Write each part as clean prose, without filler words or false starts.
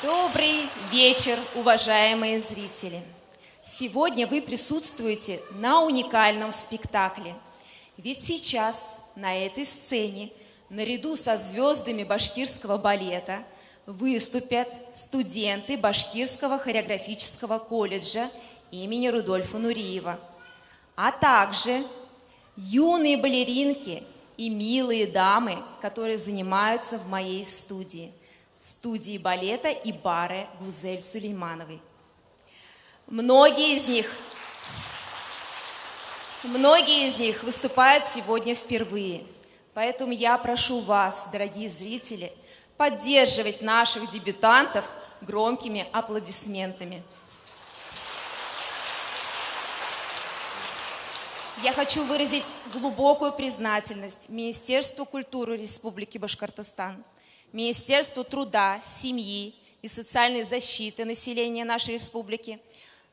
Добрый вечер, уважаемые зрители! Сегодня вы присутствуете на уникальном спектакле. Ведь сейчас на этой сцене, наряду со звездами башкирского балета, выступят студенты Башкирского хореографического колледжа имени Рудольфа Нуриева, а также юные балеринки и милые дамы, которые занимаются в моей студии балета и бары Гузель Сулеймановой. Многие из них выступают сегодня впервые. Поэтому я прошу вас, дорогие зрители, поддерживать наших дебютантов громкими аплодисментами. Я хочу выразить глубокую признательность Министерству культуры Республики Башкортостан, Министерству труда, семьи и социальной защиты населения нашей республики,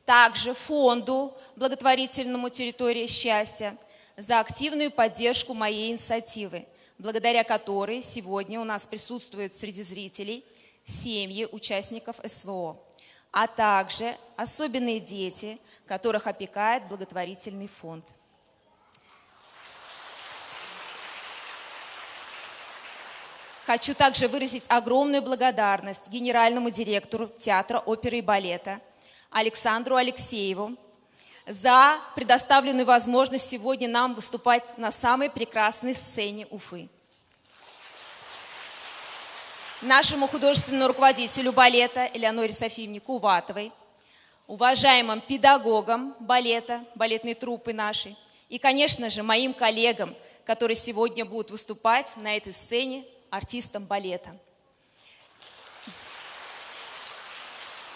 также фонду благотворительному «Территория счастья» за активную поддержку моей инициативы, благодаря которой сегодня у нас присутствуют среди зрителей семьи участников СВО, а также особенные дети, которых опекает благотворительный фонд. Хочу также выразить огромную благодарность генеральному директору театра оперы и балета Александру Алексееву за предоставленную возможность сегодня нам выступать на самой прекрасной сцене Уфы. Нашему художественному руководителю балета Элеоноре Софиевне Куватовой, уважаемым педагогам балета, балетной труппы нашей и, конечно же, моим коллегам, которые сегодня будут выступать на этой сцене, артистам балета.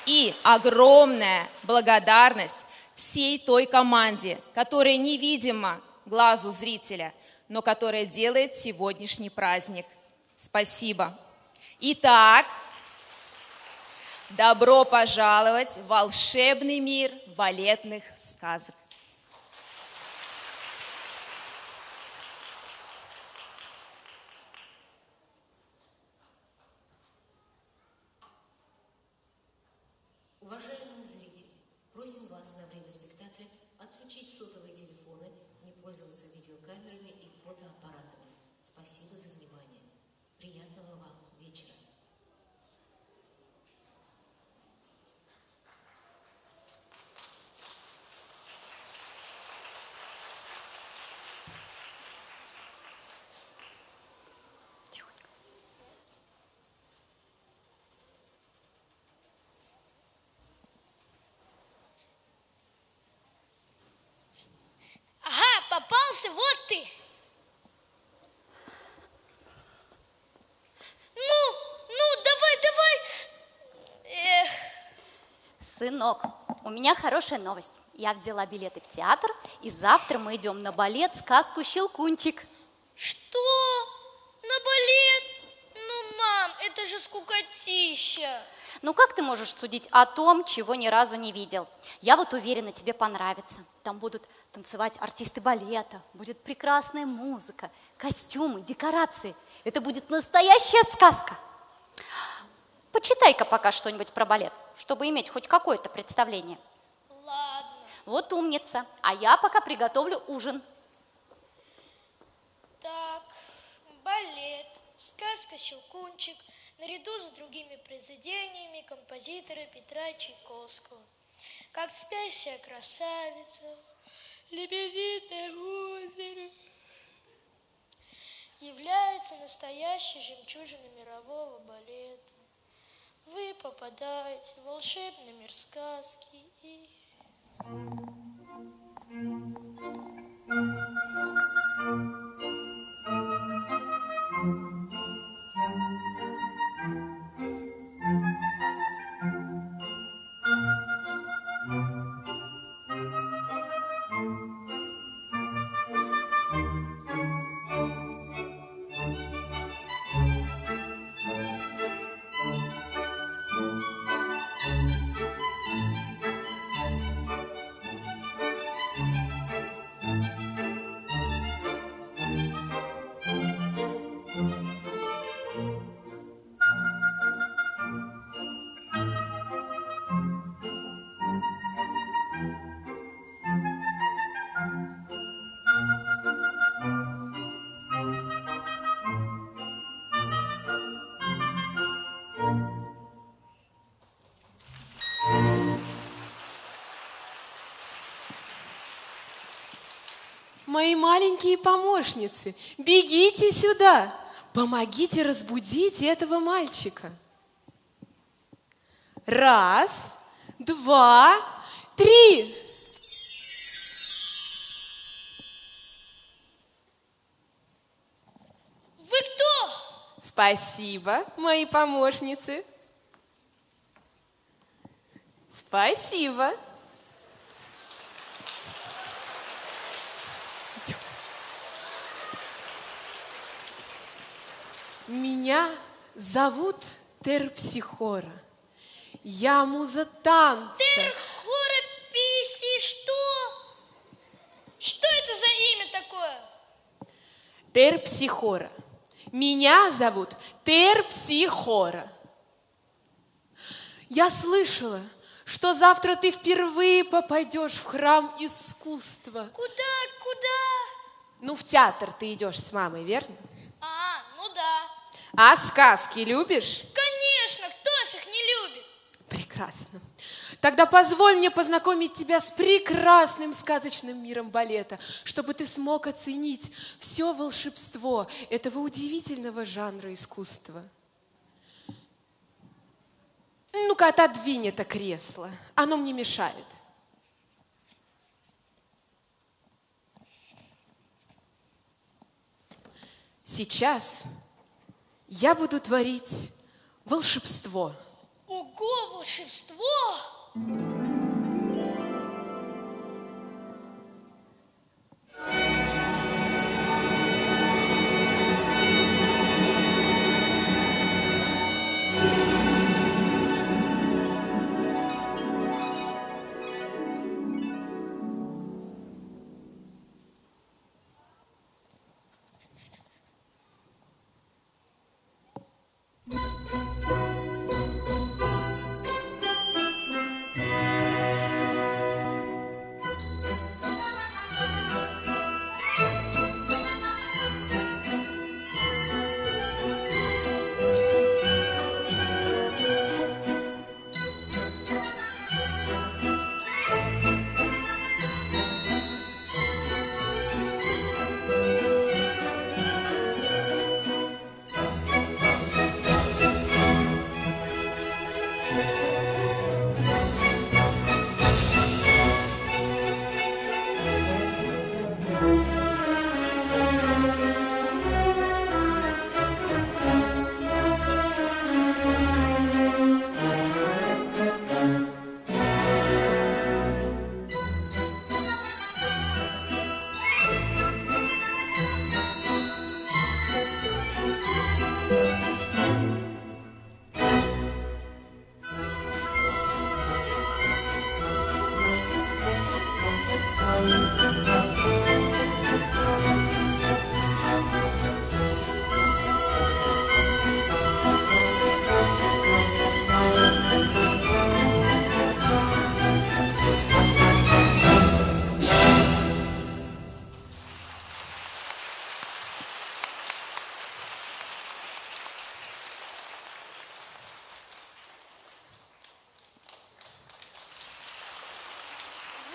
И огромная благодарность всей той команде, которая невидима глазу зрителя, но которая делает сегодняшний праздник. Спасибо. Итак, добро пожаловать в волшебный мир балетных сказок. Уважаемые зрители, просим вас на время спектакля отключить сотовые телефоны, не пользоваться видеокамерами и фотоаппаратами. Спасибо за внимание. Приятного вам вечера. Попался, вот ты. Ну, давай. Сынок, у меня хорошая новость. Я взяла билеты в театр, и завтра мы идем на балет «Сказку Щелкунчик». Что? На балет? Ну, мам, это же скукотища. Ну, как ты можешь судить о том, чего ни разу не видел? Я вот уверена, тебе понравится. Там будут танцевать артисты балета, будет прекрасная музыка, костюмы, декорации. Это будет настоящая сказка. Почитай-ка пока что-нибудь про балет, чтобы иметь хоть какое-то представление. Ладно. Вот умница. А я пока приготовлю ужин. Так, балет, сказка «Щелкунчик», наряду с другими произведениями композитора Петра Чайковского. Как спящая красавица, лебединое озеро, является настоящей жемчужиной мирового балета. Вы попадаете в волшебный мир сказки и... мои маленькие помощницы, бегите сюда, помогите разбудить этого мальчика. 1, 2, 3. Вы кто? Спасибо, мои помощницы. Спасибо. Идем. Меня зовут Терпсихора. Я муза танца. Терхора Писи, что? Что это за имя такое? Терпсихора. Меня зовут Терпсихора. Я слышала, что завтра ты впервые попадешь в храм искусства. Куда? Ну, в театр ты идешь с мамой, верно? Ну да. А сказки любишь? Конечно, кто ж их не любит? Прекрасно. Тогда позволь мне познакомить тебя с прекрасным сказочным миром балета, чтобы ты смог оценить все волшебство этого удивительного жанра искусства. Ну-ка, отодвинь это кресло. Оно мне мешает. Сейчас я буду творить волшебство. Ого, волшебство!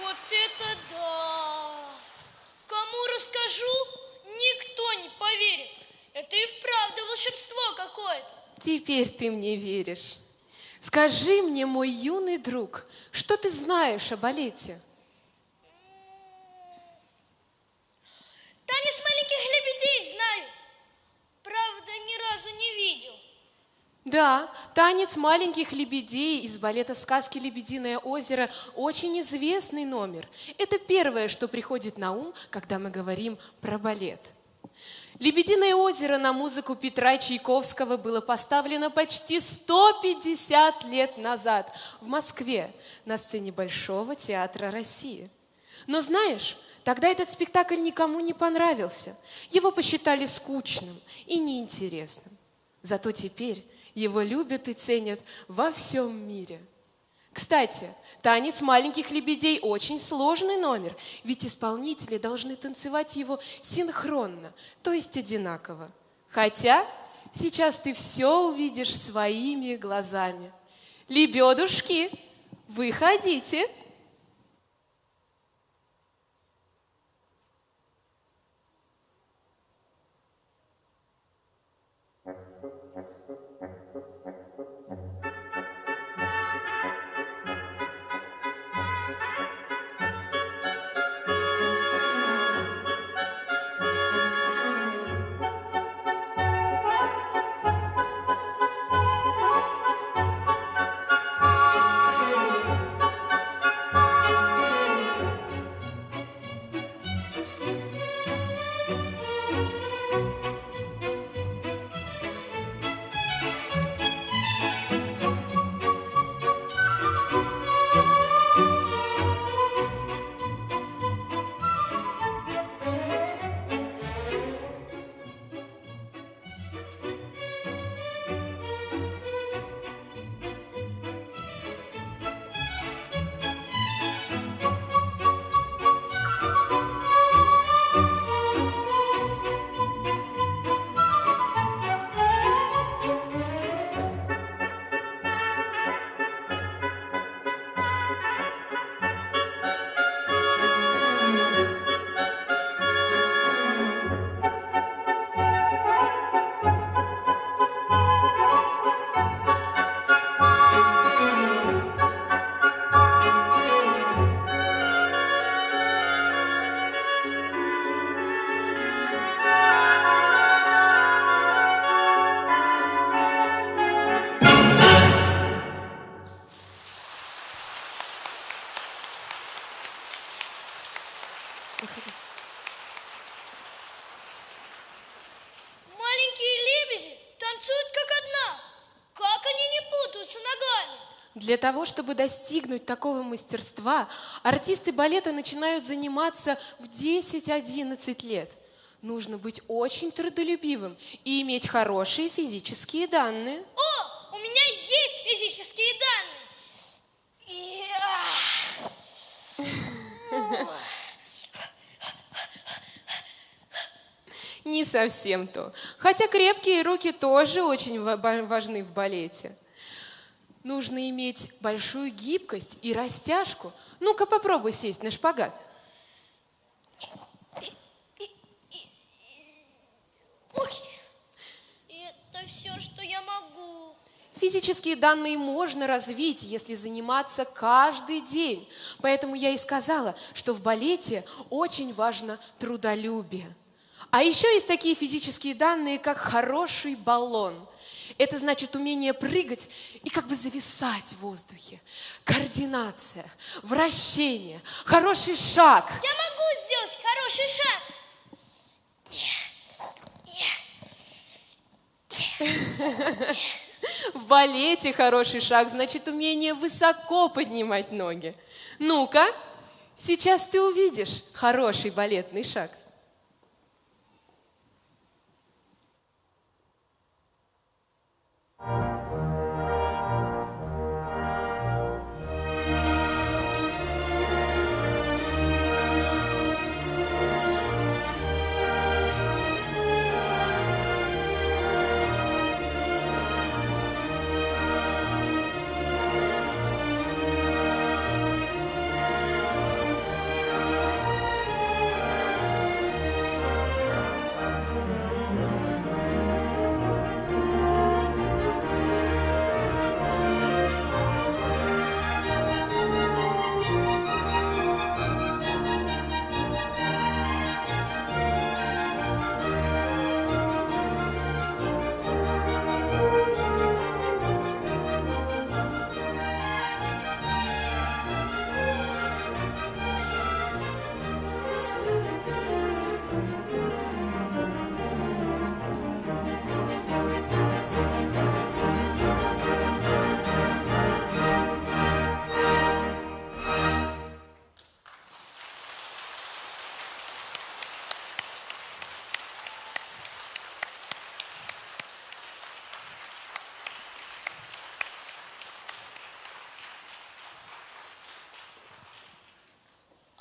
Вот это да! Кому расскажу, никто не поверит. Это и вправду волшебство какое-то. Теперь ты мне веришь. Скажи мне, мой юный друг, что ты знаешь о балете? Танец маленьких лебедей знаю. Правда, ни разу не видел. Да, танец маленьких лебедей из балета «Сказки Лебединое озеро» очень известный номер. Это первое, что приходит на ум, когда мы говорим про балет. «Лебединое озеро» на музыку Петра Чайковского было поставлено почти 150 лет назад в Москве на сцене Большого театра России. Но знаешь, тогда этот спектакль никому не понравился. Его посчитали скучным и неинтересным. Зато теперь его любят и ценят во всем мире. Кстати, танец маленьких лебедей очень сложный номер, ведь исполнители должны танцевать его синхронно, то есть одинаково. Хотя сейчас ты все увидишь своими глазами. Лебедушки, выходите. чувствуется ногами. Для того, чтобы достигнуть такого мастерства, артисты балета начинают заниматься в 10-11 лет. Нужно быть очень трудолюбивым и иметь хорошие физические данные. О, у меня есть физические данные. Не совсем то. Хотя крепкие руки тоже очень важны в балете. Нужно иметь большую гибкость и растяжку. Ну-ка попробуй сесть на шпагат. Это все, что я могу. Физические данные можно развить, если заниматься каждый день. Поэтому я и сказала, что в балете очень важно трудолюбие. А еще есть такие физические данные, как хороший баллон. Это значит умение прыгать и как бы зависать в воздухе. Координация, вращение, хороший шаг. Я могу сделать хороший шаг. В балете хороший шаг значит умение высоко поднимать ноги. Ну-ка, сейчас ты увидишь хороший балетный шаг.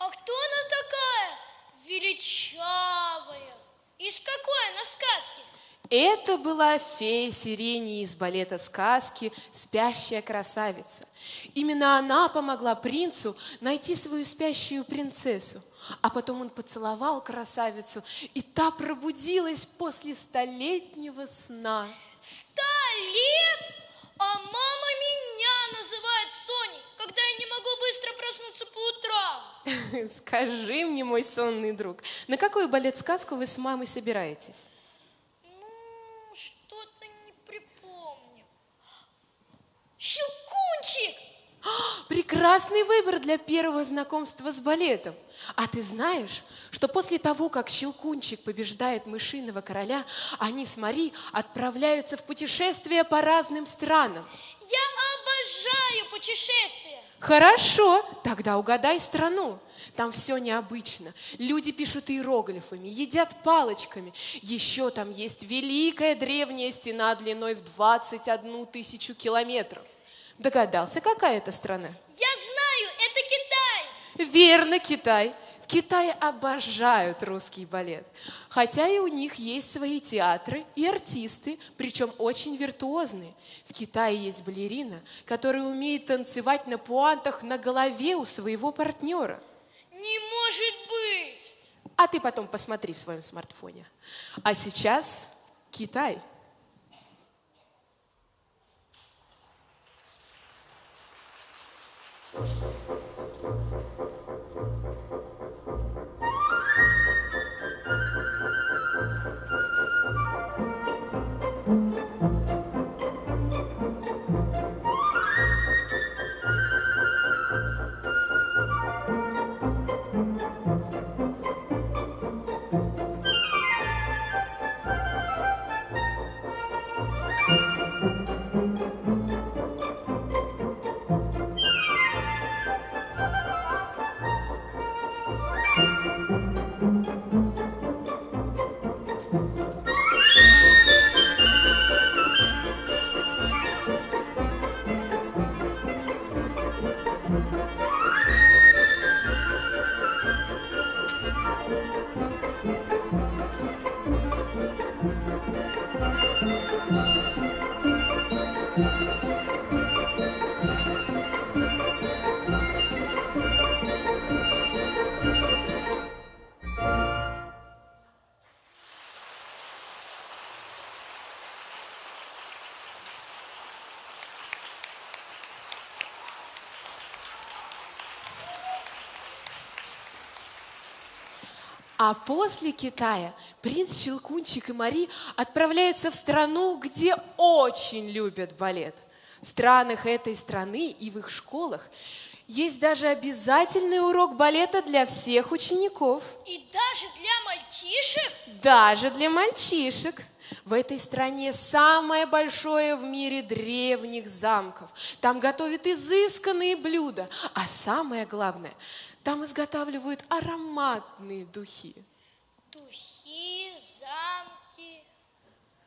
А кто она такая? Величавая. Из какой она сказки? Это была фея Сирени из балета сказки «Спящая красавица». Именно она помогла принцу найти свою спящую принцессу. А потом он поцеловал красавицу, и та пробудилась после столетнего сна. 100 лет? А мама меня называет Соней, когда я не могу быстро проснуться по утрам. Скажи мне, мой сонный друг, на какую балет-сказку вы с мамой собираетесь? Ну, что-то не припомню. Щелкунчик! Прекрасный выбор для первого знакомства с балетом. А ты знаешь, что после того, как Щелкунчик побеждает мышиного короля, они с Мари отправляются в путешествие по разным странам? Я обожаю путешествия. Хорошо, тогда угадай страну. Там все необычно. Люди пишут иероглифами, едят палочками. Еще там есть великая древняя стена длиной в 21 тысячу километров. Догадался, какая это страна? Я знаю, это Китай. Верно, Китай. В Китае обожают русский балет. Хотя и у них есть свои театры и артисты, причем очень виртуозные. В Китае есть балерина, которая умеет танцевать на пуантах на голове у своего партнера. Не может быть. А ты потом посмотри в своем смартфоне. А сейчас Китай. А после Китая принц Щелкунчик и Мари отправляются в страну, где очень любят балет. В странах этой страны и в их школах есть даже обязательный урок балета для всех учеников. И даже для мальчишек? Даже для мальчишек. В этой стране самое большое в мире древних замков. Там готовят изысканные блюда. А самое главное, там изготавливают ароматные духи. Духи, замки.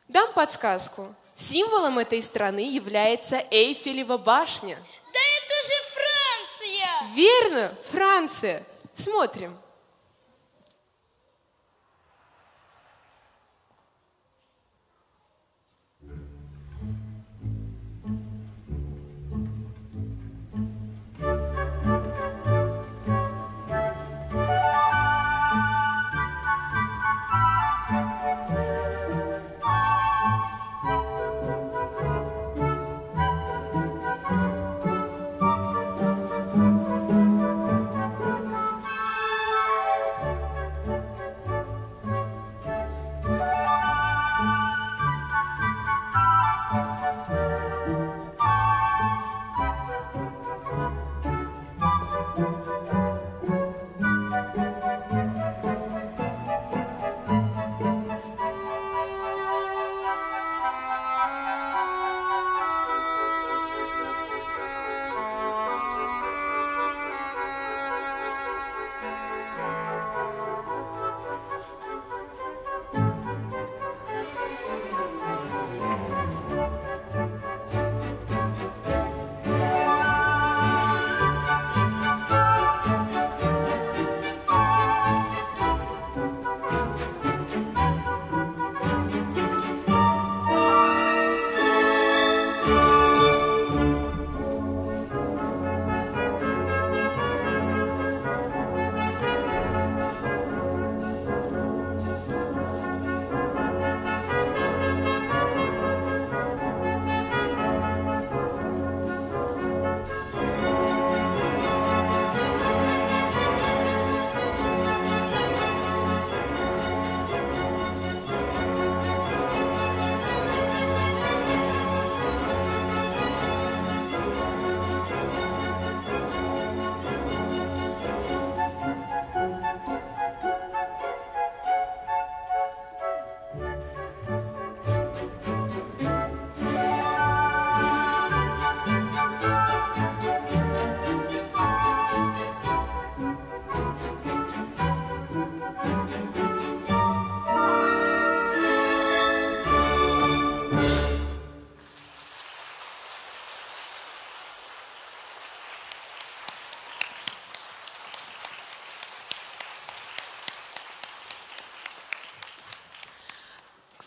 Дам подсказку. Символом этой страны является Эйфелева башня. Да это же Франция! Верно, Франция. Смотрим.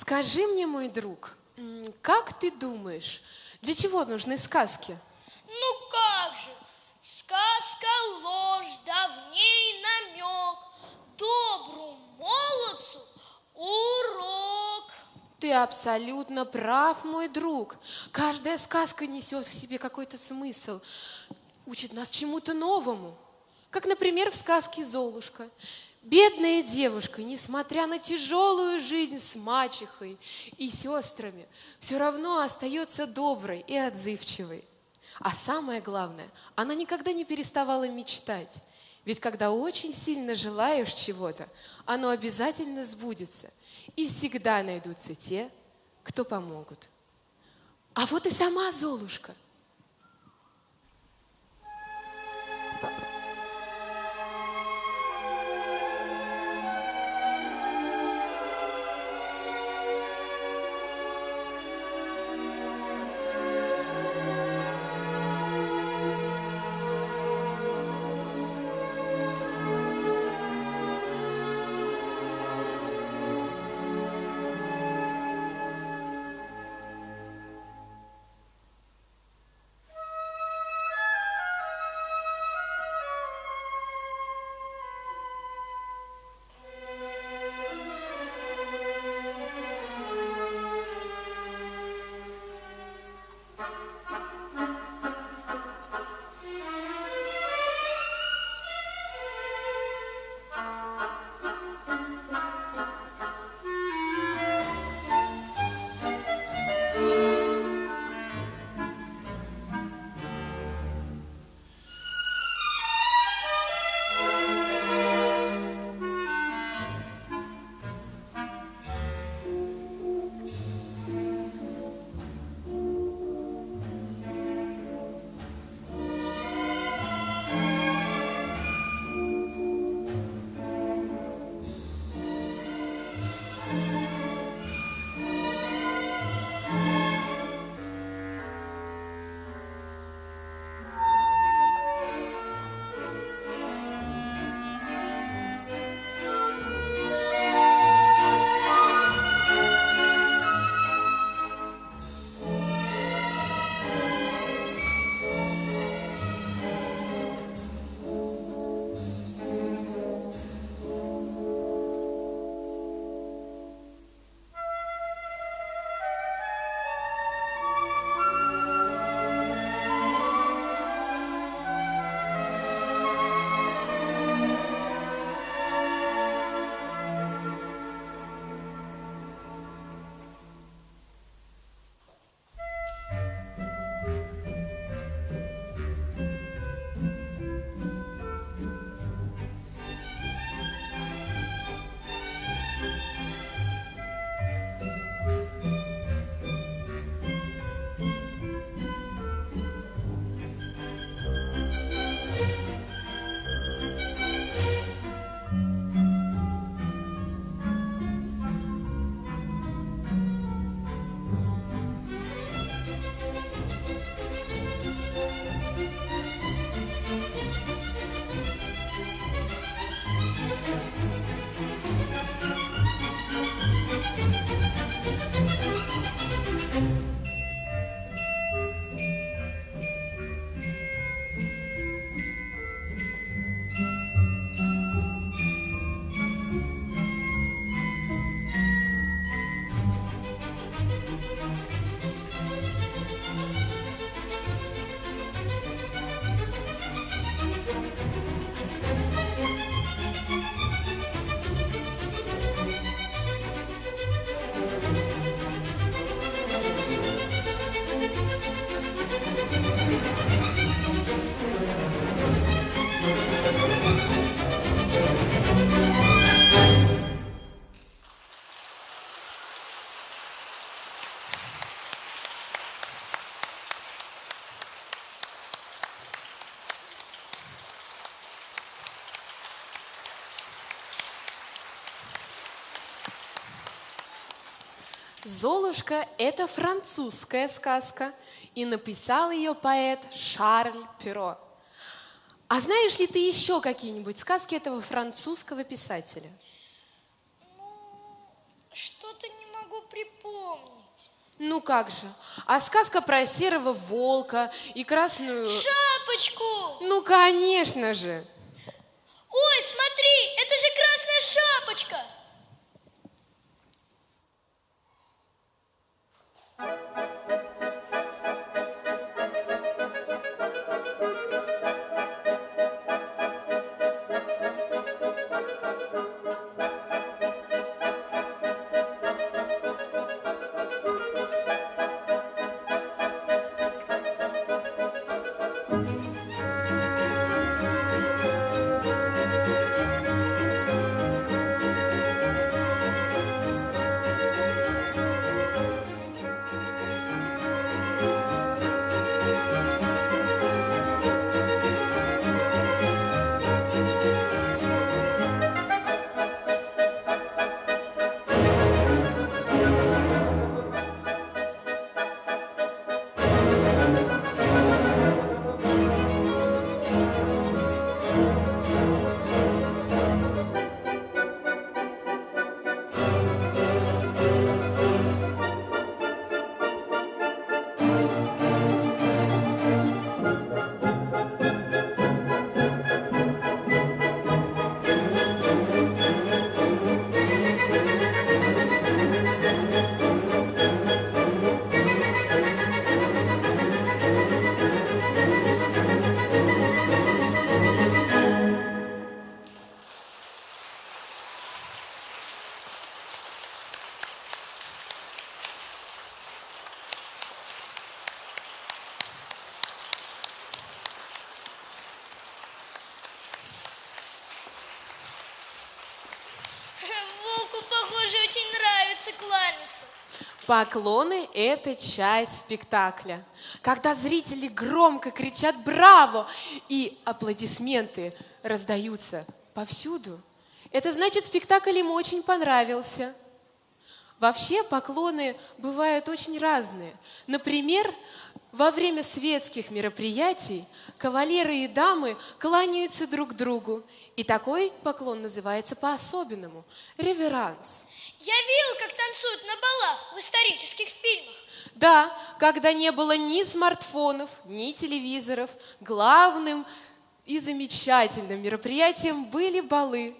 Скажи мне, мой друг, как ты думаешь, для чего нужны сказки? Ну как же, сказка ложь, да в ней намек, добру молодцу урок. Ты абсолютно прав, мой друг. Каждая сказка несет в себе какой-то смысл, учит нас чему-то новому. Как, например, в сказке «Золушка». Бедная девушка, несмотря на тяжелую жизнь с мачехой и сестрами, все равно остается доброй и отзывчивой. А самое главное, она никогда не переставала мечтать. Ведь когда очень сильно желаешь чего-то, оно обязательно сбудется. И всегда найдутся те, кто помогут. А вот и сама Золушка. «Золушка» — это французская сказка, и написал ее поэт Шарль Перро. А знаешь ли ты еще какие-нибудь сказки этого французского писателя? Что-то не могу припомнить. Ну как же, а сказка про серого волка и красную... Шапочку! Ну, конечно же. Ой, смотри, это же красная шапочка! Волку, похоже, очень нравится кланяться. Поклоны – это часть спектакля. Когда зрители громко кричат «Браво!» и аплодисменты раздаются повсюду, это значит, спектакль им очень понравился. Вообще поклоны бывают очень разные. Например, во время светских мероприятий кавалеры и дамы кланяются друг другу. И такой поклон называется по-особенному – реверанс. Я видел, как танцуют на балах в исторических фильмах. Да, когда не было ни смартфонов, ни телевизоров, главным и замечательным мероприятием были балы.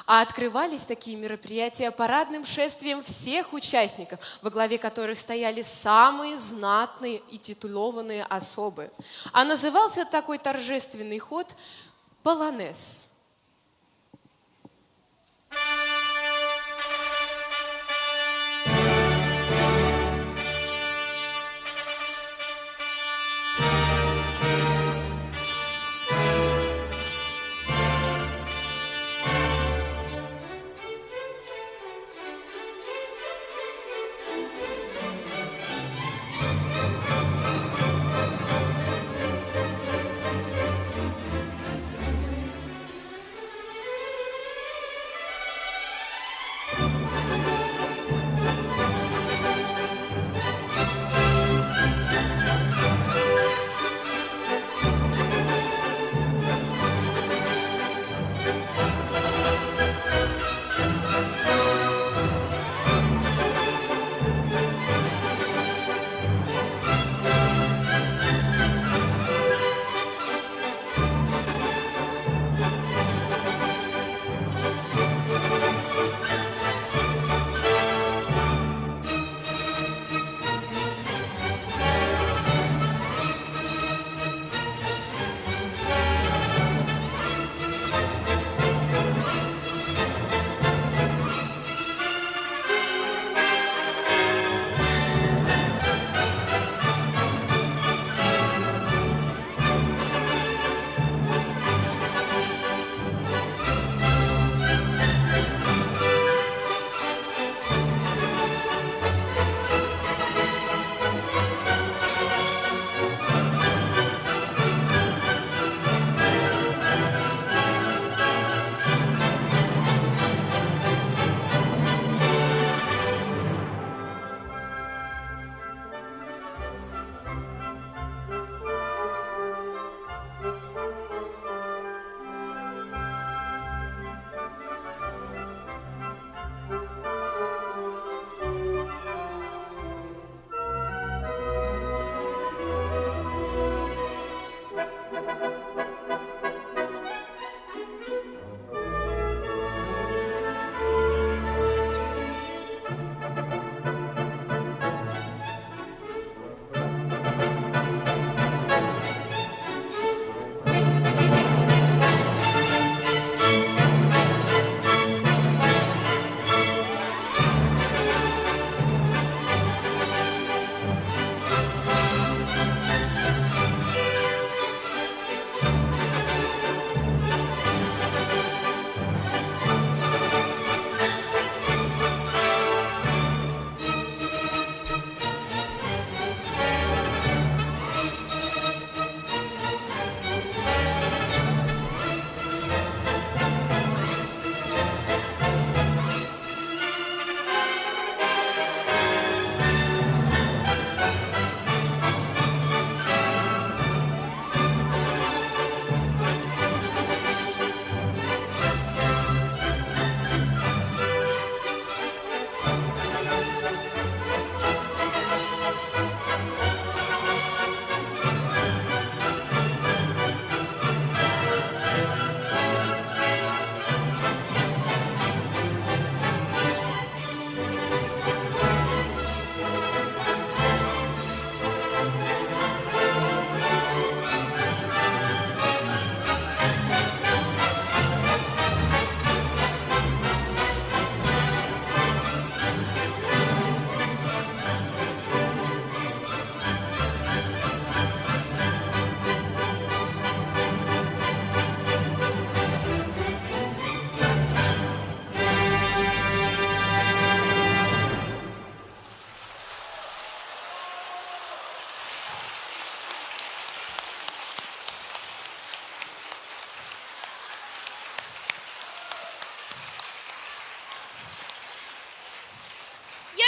А открывались такие мероприятия парадным шествием всех участников, во главе которых стояли самые знатные и титулованные особы. А назывался такой торжественный ход полонез.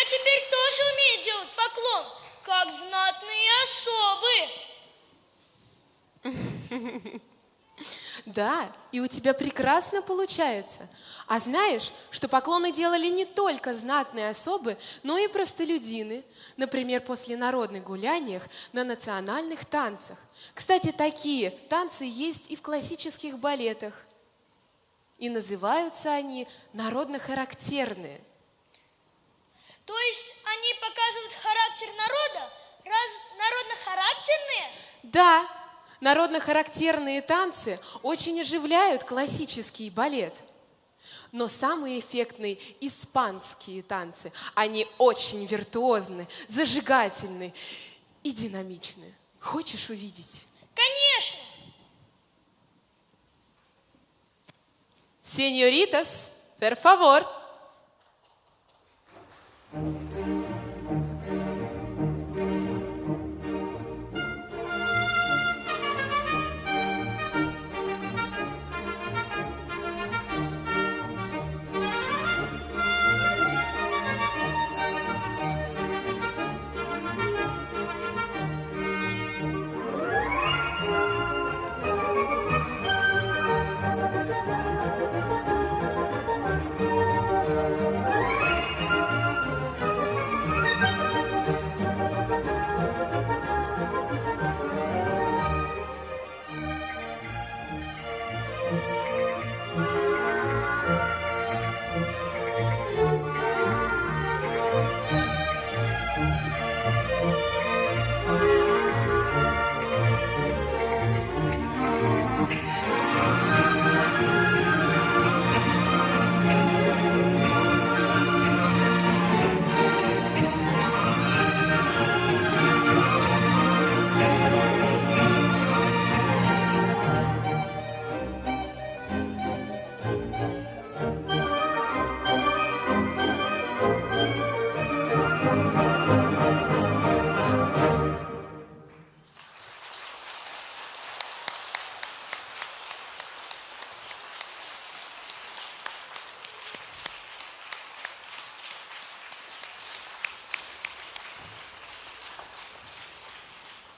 теперь тоже умею делать поклон, как знатные особы. Да, и у тебя прекрасно получается. А знаешь, что поклоны делали не только знатные особы, но и простолюдины, например, после народных гуляниях на национальных танцах. Кстати, такие танцы есть и в классических балетах. И называются они народно-характерные. То есть они показывают характер народа? Народно-характерные? Да, народно-характерные танцы очень оживляют классический балет. Но самые эффектные испанские танцы, они очень виртуозны, зажигательны и динамичны. Хочешь увидеть? Конечно. Señoritas, por favor.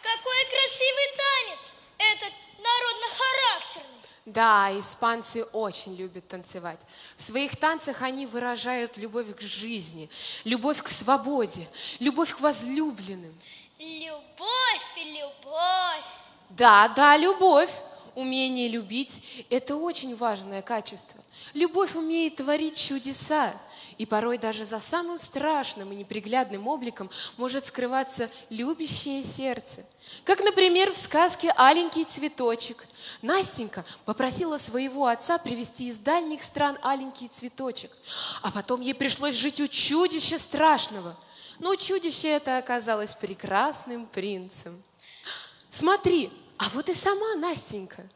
Какой красивый танец! Этот народно-характерный. Да, испанцы очень любят танцевать. В своих танцах они выражают любовь к жизни, любовь к свободе, любовь к возлюбленным. Любовь и любовь. Да, да, любовь. Умение любить – это очень важное качество. Любовь умеет творить чудеса. И порой даже за самым страшным и неприглядным обликом может скрываться любящее сердце. Как, например, в сказке «Аленький цветочек». Настенька попросила своего отца привезти из дальних стран аленький цветочек. А потом ей пришлось жить у чудища страшного. Но чудище это оказалось прекрасным принцем. Смотри, а вот и сама Настенька.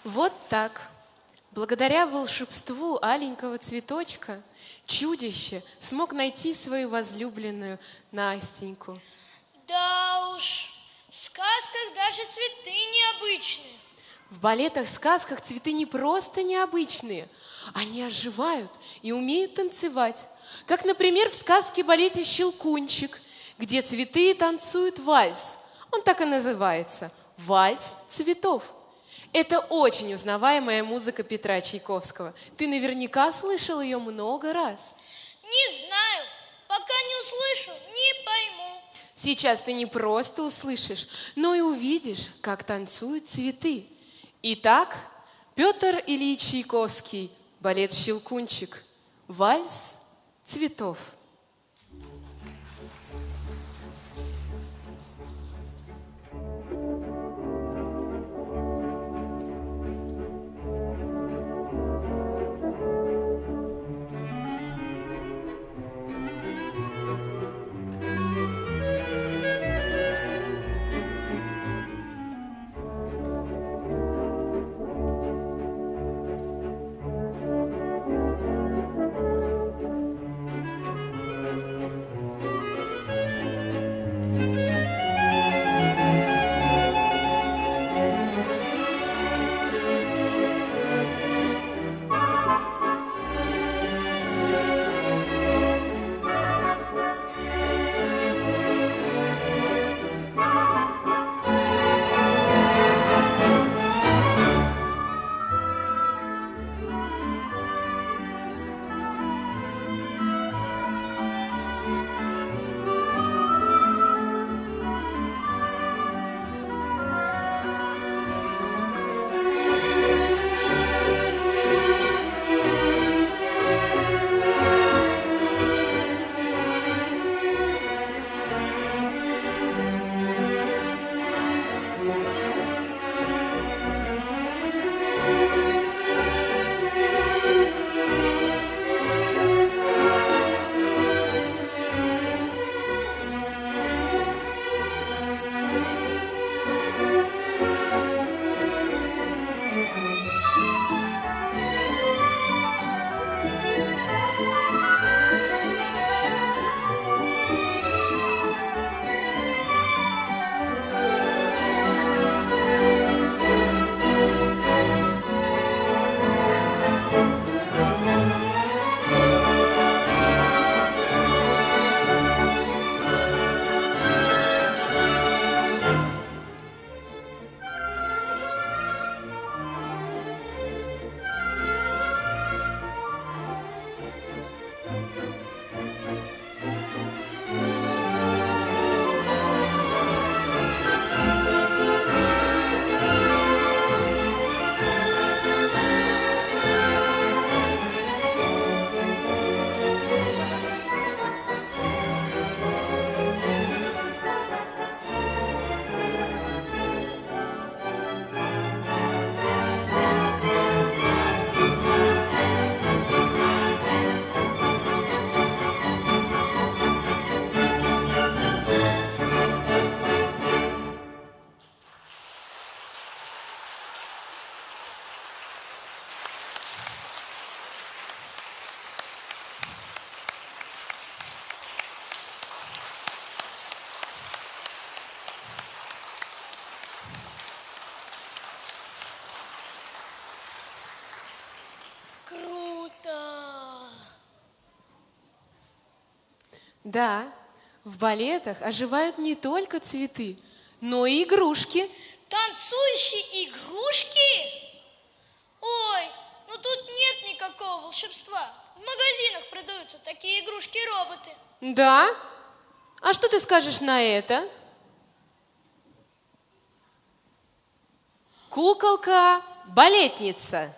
Вот так. Благодаря волшебству аленького цветочка чудище смог найти свою возлюбленную Настеньку. Да уж, в сказках даже цветы необычные. В балетах-сказках цветы не просто необычные, они оживают и умеют танцевать. Как, например, в сказке-балете «Щелкунчик», где цветы танцуют вальс. Он так и называется – «Вальс цветов». Это очень узнаваемая музыка Петра Чайковского. Ты наверняка слышал ее много раз. Не знаю, пока не услышу, не пойму. Сейчас ты не просто услышишь, но и увидишь, как танцуют цветы. Итак, Петр Ильич Чайковский, балет «Щелкунчик», вальс цветов. Круто! Да, в балетах оживают не только цветы, но и игрушки. Танцующие игрушки? Ой, ну тут нет никакого волшебства. В магазинах продаются такие игрушки-роботы. Да? А что ты скажешь на это? Куколка-балетница.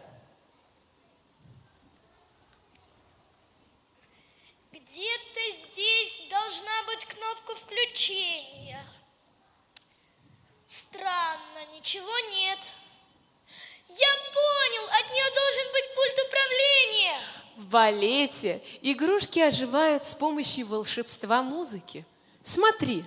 Где-то здесь должна быть кнопка включения. Странно, ничего нет. Я понял, от нее должен быть пульт управления. В балете игрушки оживают с помощью волшебства музыки. Смотри.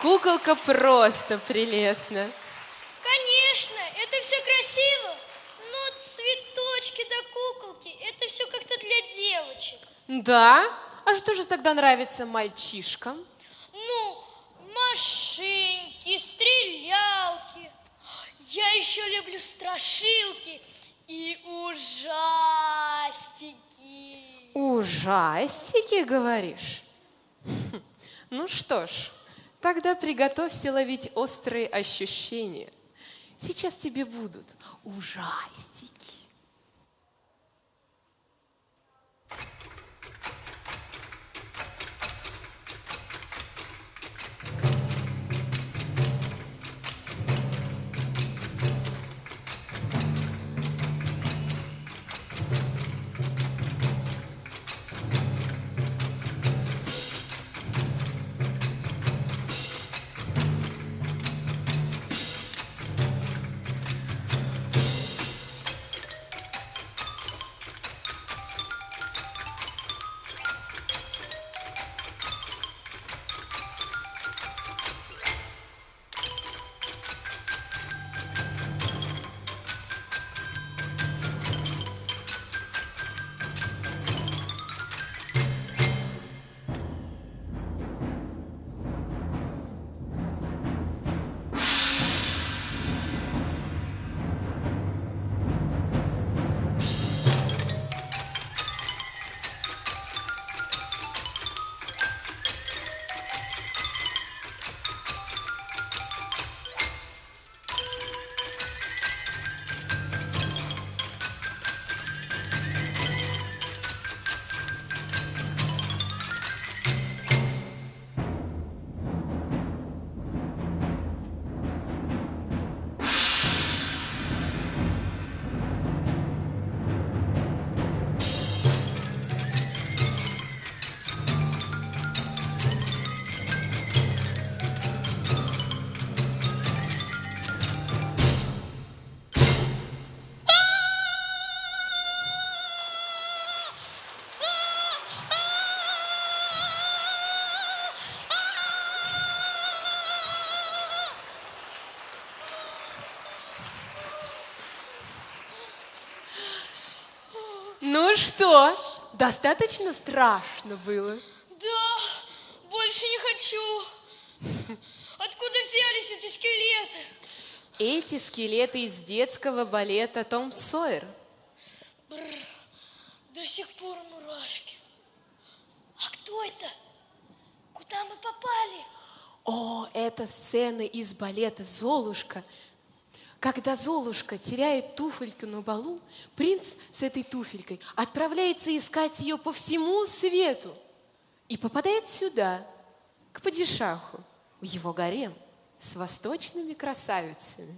Куколка просто прелестна. Конечно, это все красиво, но цветочки да куколки, это все как-то для девочек. Да? А что же тогда нравится мальчишкам? Ну, машинки, стрелялки. Я еще люблю страшилки и ужастики. Ужастики, говоришь? Ну что ж, тогда приготовься ловить острые ощущения. Сейчас тебе будут ужастики. Ну что, достаточно страшно было? Да, больше не хочу. Откуда взялись эти скелеты? Эти скелеты из детского балета «Том Сойер». До сих пор мурашки. А кто это? Куда мы попали? О, это сцена из балета «Золушка». Когда Золушка теряет туфельку на балу, принц с этой туфелькой отправляется искать ее по всему свету и попадает сюда, к падишаху, в его гарем с восточными красавицами.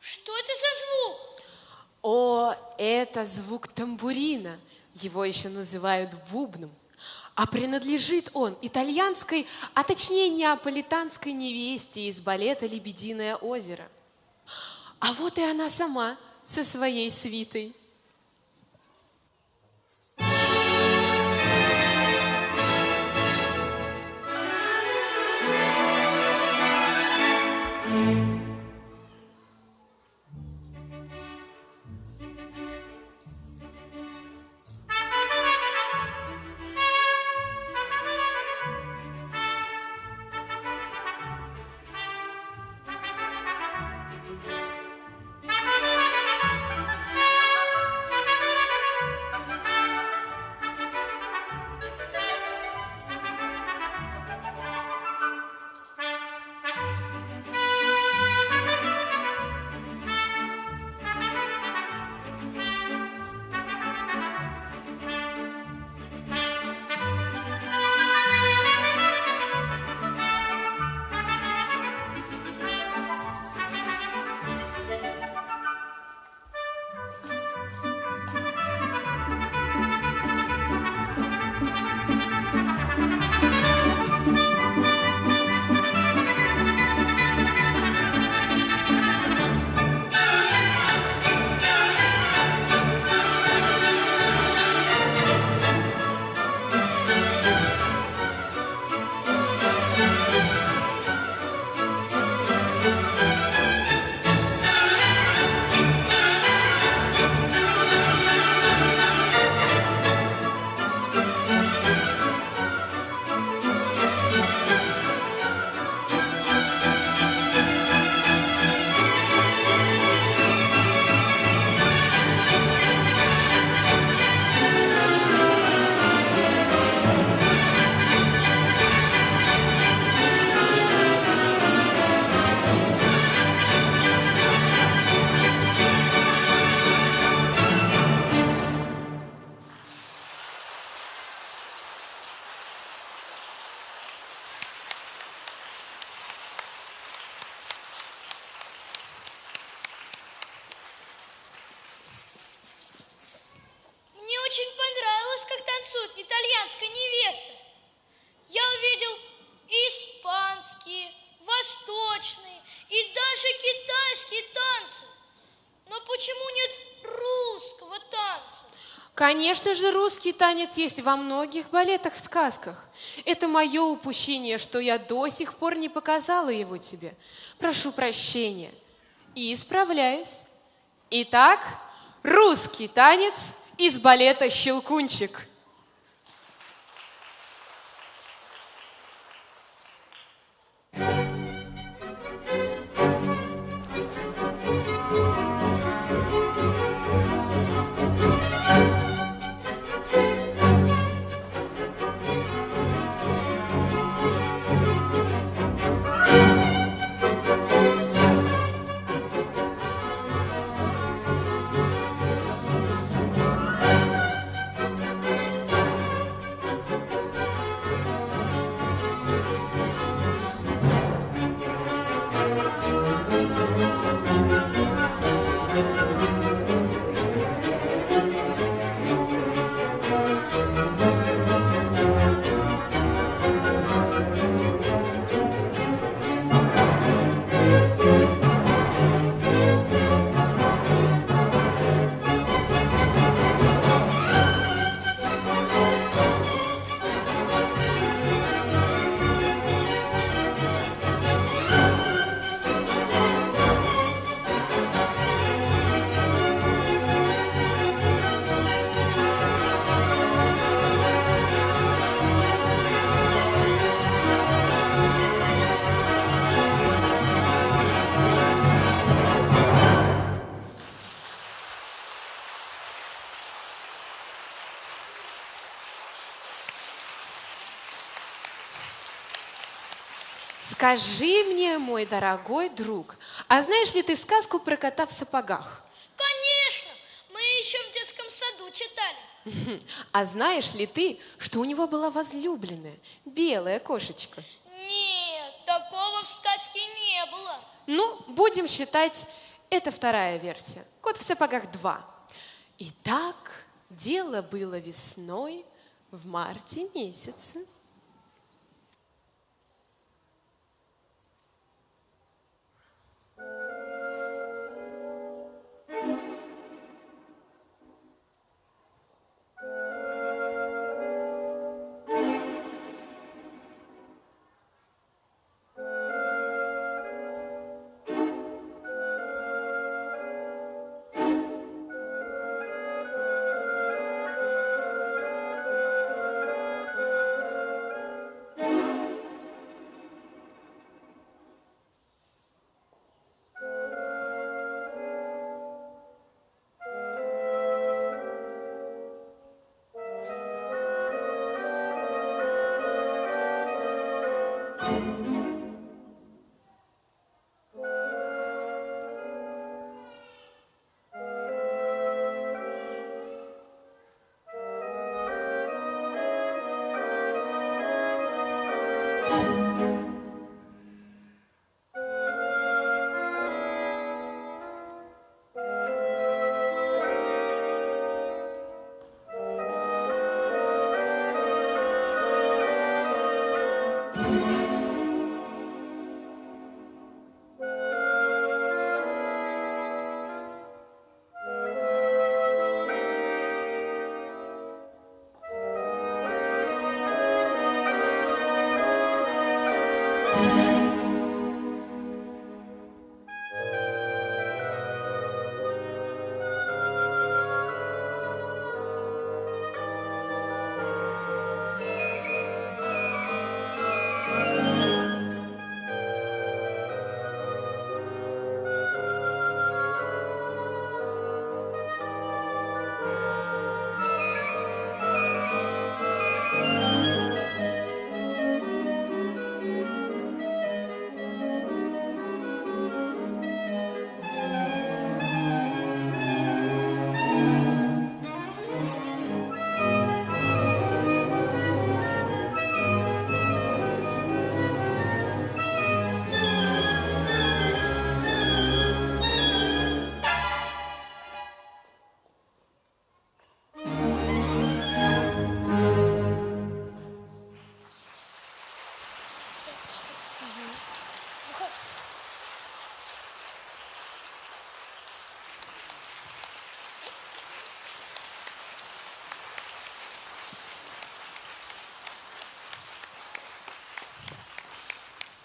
Что это за звук? О, это звук тамбурина. Его еще называют бубном. А принадлежит он итальянской, а точнее неаполитанской невесте из балета «Лебединое озеро». А вот и она сама со своей свитой. Мне очень понравилось, как танцует итальянская невеста. Я увидел испанские, восточные и даже китайские танцы. Но почему нет русского танца? Конечно же, русский танец есть во многих балетах-сказках. Это мое упущение, что я до сих пор не показала его тебе. Прошу прощения. И исправляюсь. Итак, русский танец из балета «Щелкунчик». Скажи мне, мой дорогой друг, а знаешь ли ты сказку про кота в сапогах? Конечно! Мы еще в детском саду саду читали. А знаешь ли ты, что у него была возлюбленная, белая кошечка? Нет, такого в сказке не было. Ну, будем считать, это вторая версия. «Кот в сапогах 2». Итак, дело было весной в марте месяце.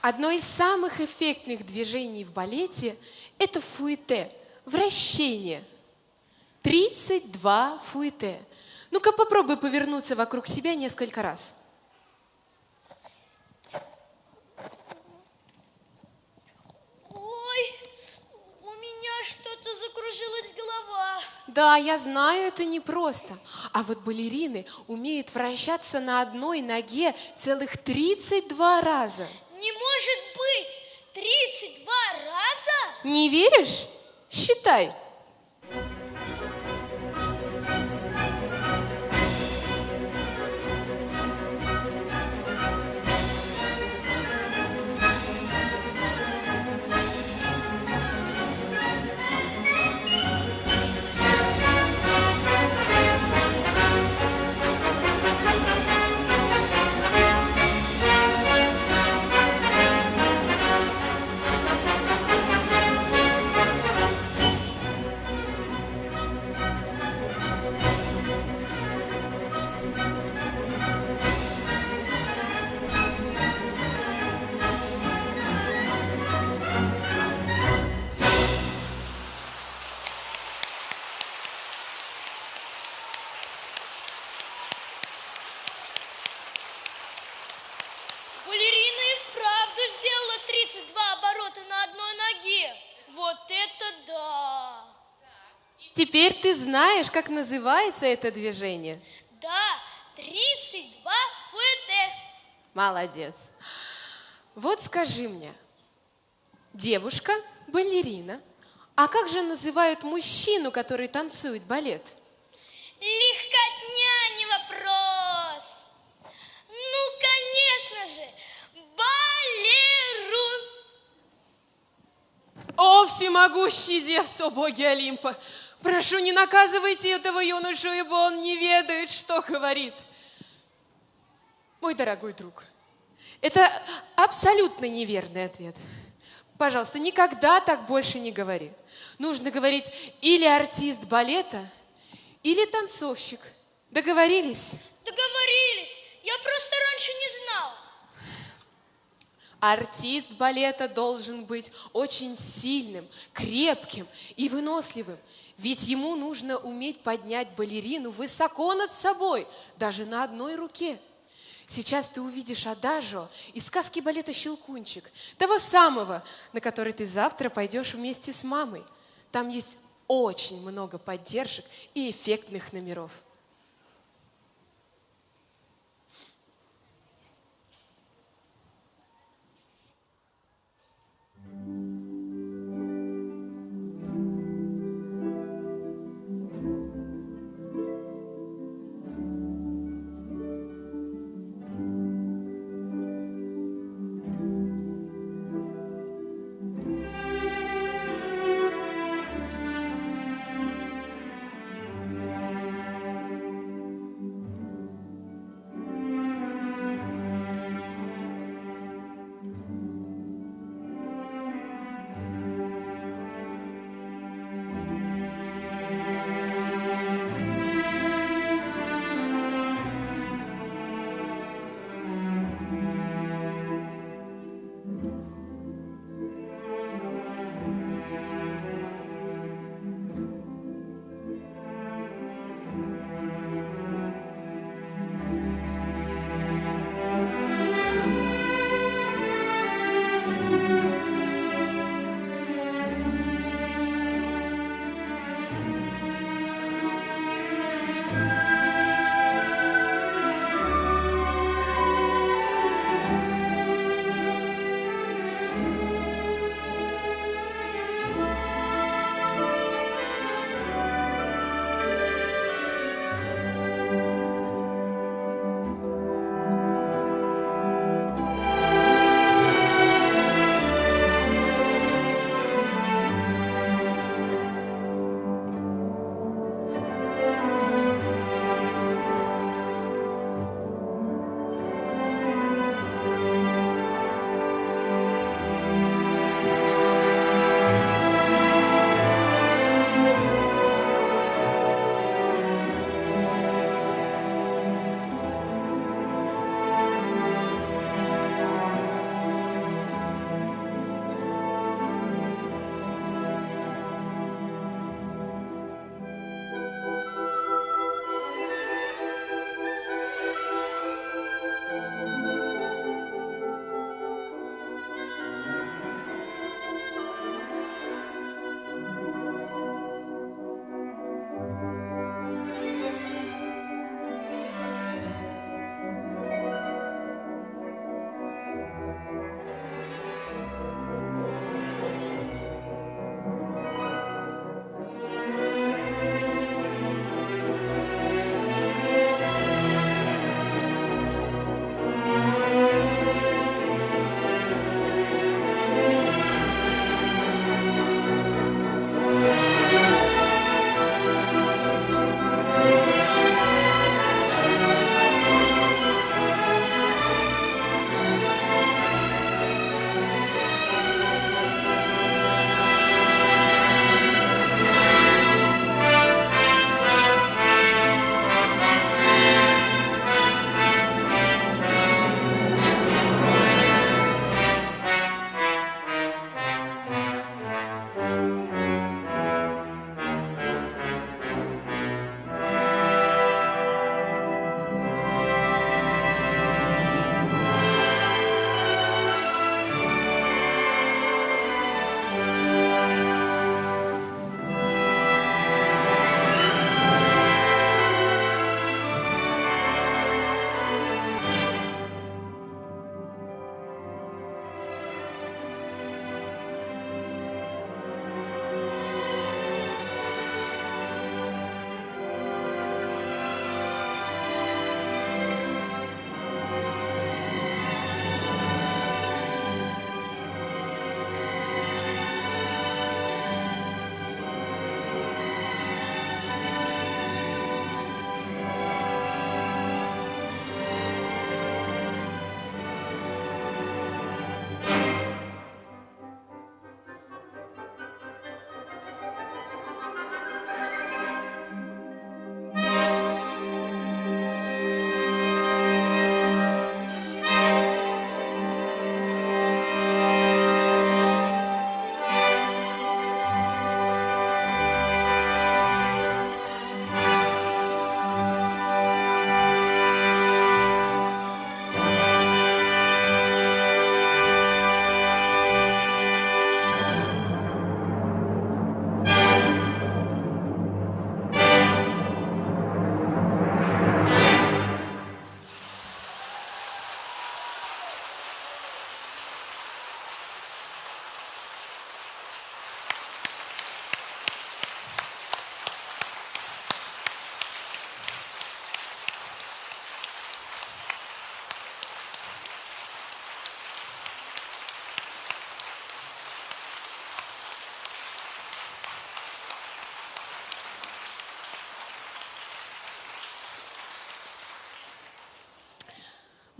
Одно из самых эффектных движений в балете – это фуэте, вращение. 32 фуэте. Ну-ка попробуй повернуться вокруг себя несколько раз. Ой, у меня что-то закружилась голова. Да, я знаю, это непросто. А вот балерины умеют вращаться на одной ноге целых 32 раза. Не может быть! 32 раза? Не веришь? Считай. Балерина и вправду сделала 32 оборота на одной ноге. Вот это да! Теперь ты знаешь, как называется это движение. Да, 32 фуэте. Молодец. Вот скажи мне, девушка, балерина, а как же называют мужчину, который танцует балет? О, всемогущий Зевс, о боги Олимпа! Прошу, не наказывайте этого юношу, ибо он не ведает, что говорит. Мой дорогой друг, это абсолютно неверный ответ. Пожалуйста, никогда так больше не говори. Нужно говорить или артист балета, или танцовщик. Договорились? Договорились. Я просто раньше не знал. Артист балета должен быть очень сильным, крепким и выносливым. Ведь ему нужно уметь поднять балерину высоко над собой, даже на одной руке. Сейчас ты увидишь адажио из сказки балета «Щелкунчик», того самого, на который ты завтра пойдешь вместе с мамой. Там есть очень много поддержек и эффектных номеров.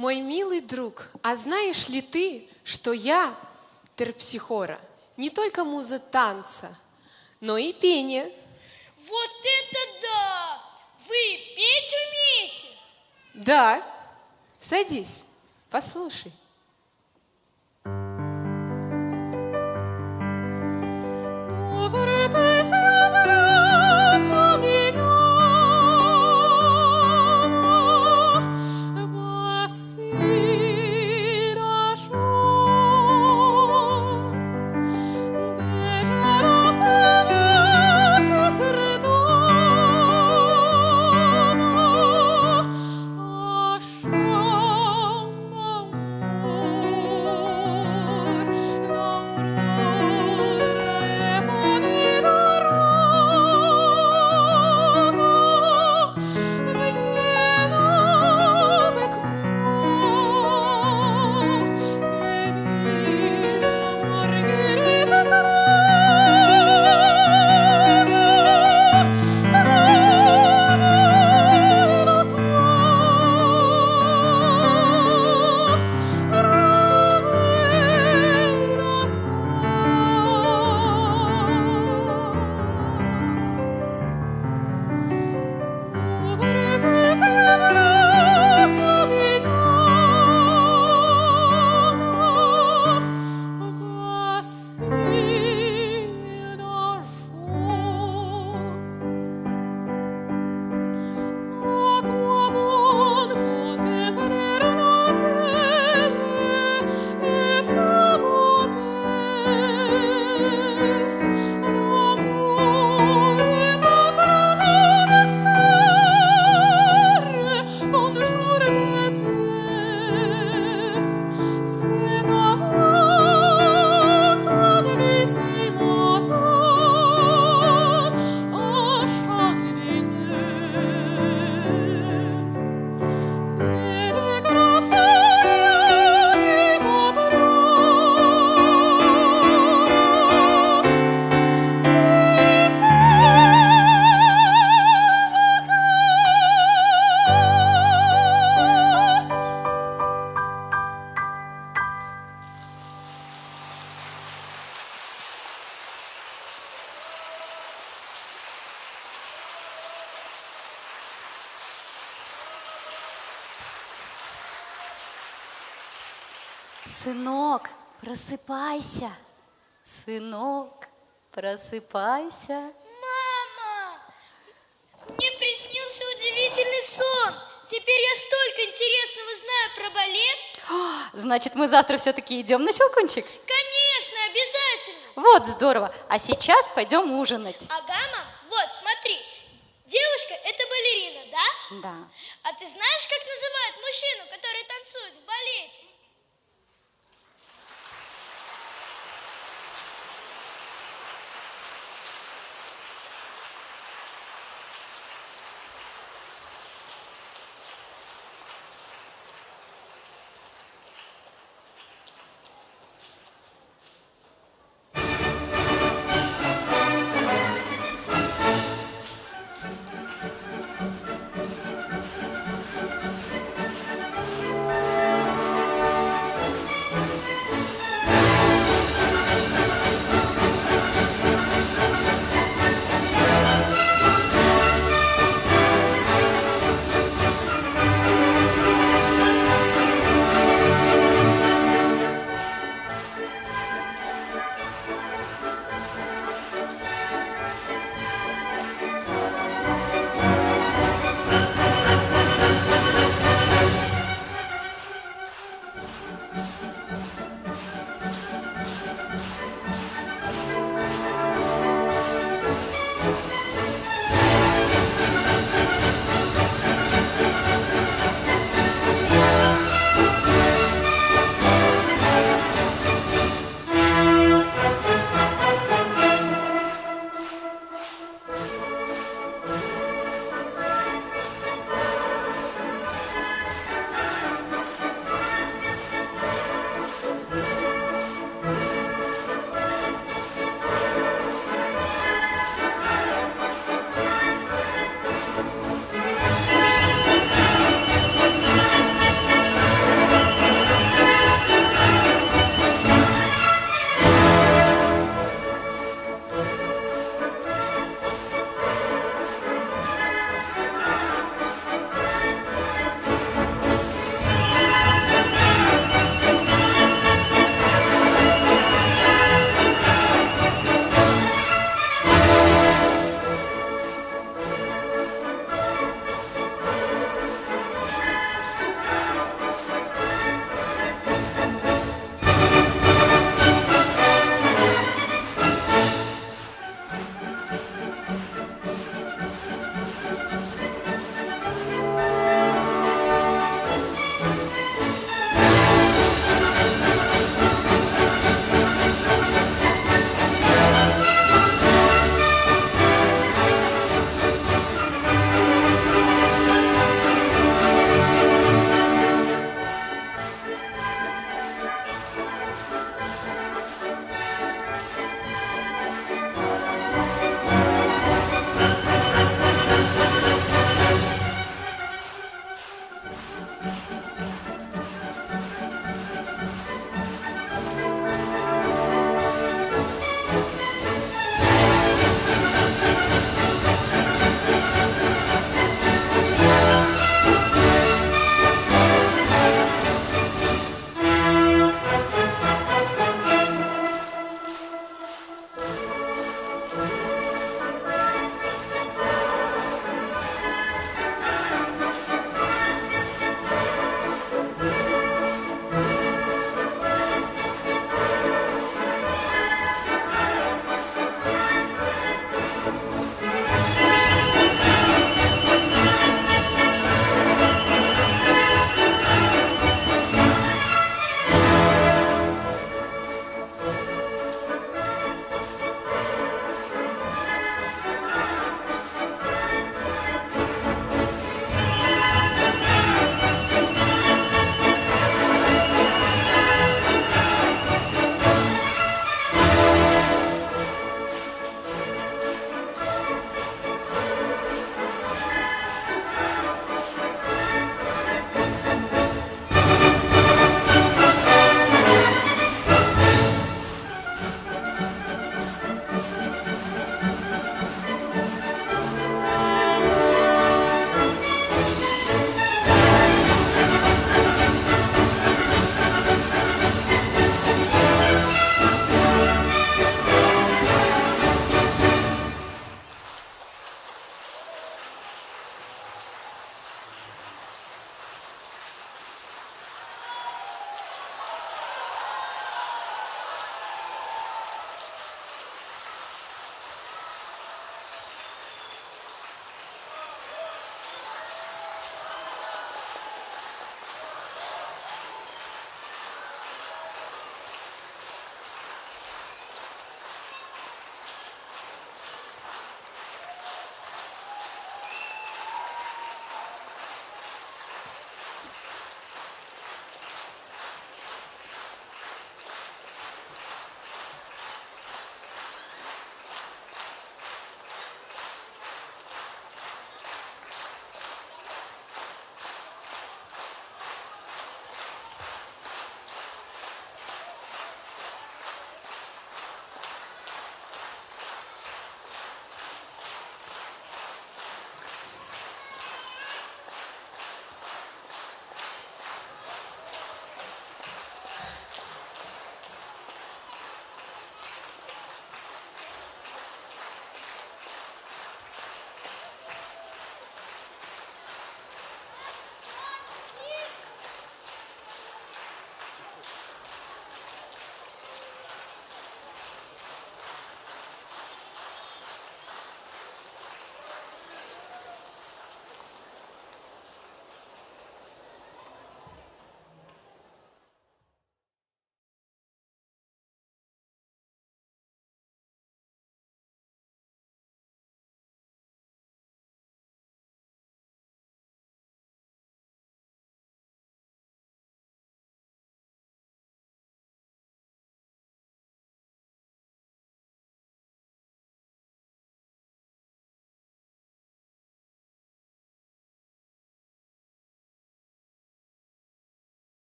Мой милый друг, а знаешь ли ты, что я, терпсихора, не только муза танца, но и пения? Вот это да! Вы петь умеете? Да, садись, послушай. Сынок, просыпайся. Сынок, просыпайся. Мама! Мне приснился удивительный сон. Теперь я столько интересного знаю про балет. Значит, мы завтра все-таки идем на Щелкунчик? Конечно, обязательно. Вот здорово. А сейчас пойдем ужинать. Ага, мам, вот, смотри. Девушка – это балерина, да? Да. А ты знаешь, как называют мужчину, который танцует в балете?